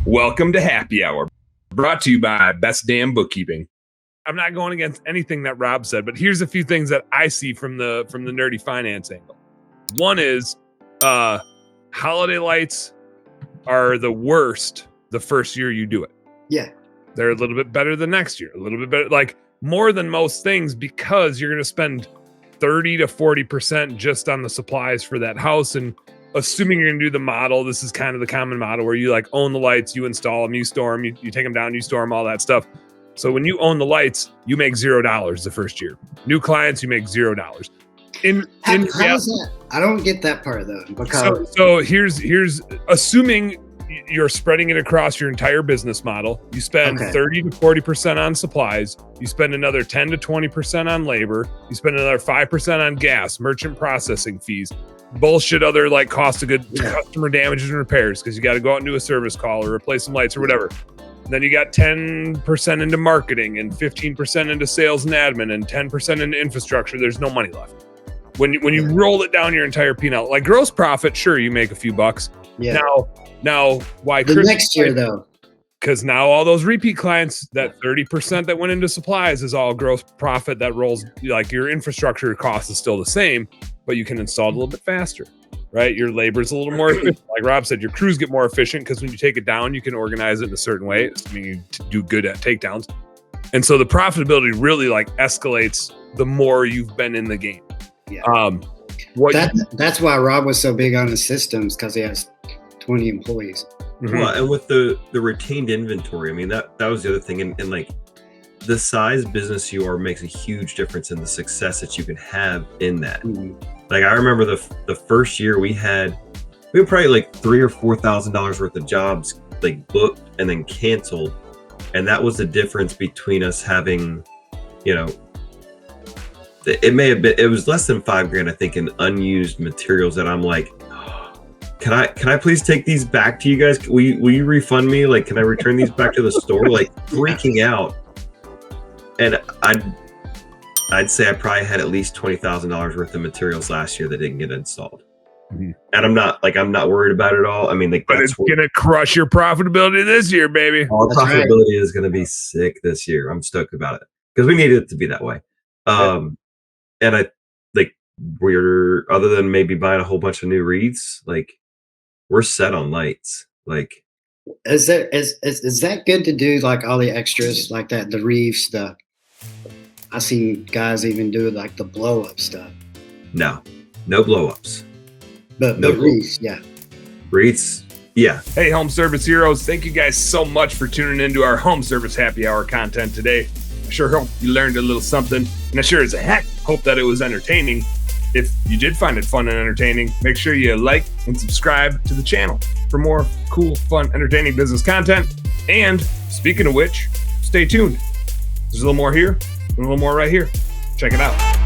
Welcome to Happy Hour, brought to you by Best Damn Bookkeeping. I'm not going against anything that Rob said, but here's a few things that I see from the nerdy finance angle. One is holiday lights are the worst the first year you do it. Yeah. They're a little bit better the next year, a little bit better, like more than most things, because you're going to spend 30 to 40% just on the supplies for that house. And assuming you're going to do the model, this is kind of the common model where you like own the lights, you install them, you store them, you take them down, you store them, all that stuff. So when you own the lights, you make $0 the first year. New clients, you make $0. How is that? I don't get that part though. Because so here's assuming you're spreading it across your entire business model. You spend 30 to 40% on supplies. You spend another 10 to 20% on labor. You spend another 5% on gas, merchant processing fees, bullshit other like cost of good customer damages and repairs because you got to go out and do a service call or replace some lights or whatever. And then you got 10% into marketing and 15% into sales and admin and 10% into infrastructure. There's no money left. When you roll it down your entire P&L, like gross profit, sure, you make a few bucks. Yeah. Now, why the next year though? Because now all those repeat clients, that 30% that went into supplies is all gross profit that rolls. Like your infrastructure cost is still the same, but you can install it a little bit faster, right? Your labor is a little more efficient. Like Rob said, your crews get more efficient because when you take it down, you can organize it in a certain way. Assuming you do good at takedowns, and so the profitability really like escalates the more you've been in the game. Yeah. That's why Rob was so big on the systems, because he has 20 employees. Mm-hmm. Well, and with the retained inventory, I mean, that was the other thing. And like the size business you are makes a huge difference in the success that you can have in that. Mm-hmm. Like I remember the first year we had probably like $3,000 or $4,000 worth of jobs like booked and then canceled. And that was the difference between us having, it was less than $5,000, I think, in unused materials that I'm like, can I please take these back to you guys? Will you refund me? Like, can I return these back to the store? Like freaking out. And I'd say I probably had at least $20,000 worth of materials last year that didn't get installed. Mm-hmm. And I'm not worried about it all. I mean, like, but it's gonna crush your profitability this year, baby. All profitability is gonna be sick this year. I'm stoked about it because we needed it to be that way. And I like we're other than maybe buying a whole bunch of new wreaths, like we're set on lights. Like, is that good to do? Like all the extras like that, the wreaths, I see guys even do like the blow up stuff. No blow ups. But no wreaths, yeah. Wreaths, yeah. Hey, home service heroes! Thank you guys so much for tuning into our home service happy hour content today. I sure hope you learned a little something, and I sure as heck hope that it was entertaining. If you did find it fun and entertaining, make sure you like and subscribe to the channel for more cool, fun, entertaining business content. And speaking of which, stay tuned. There's a little more here and a little more right here. Check it out.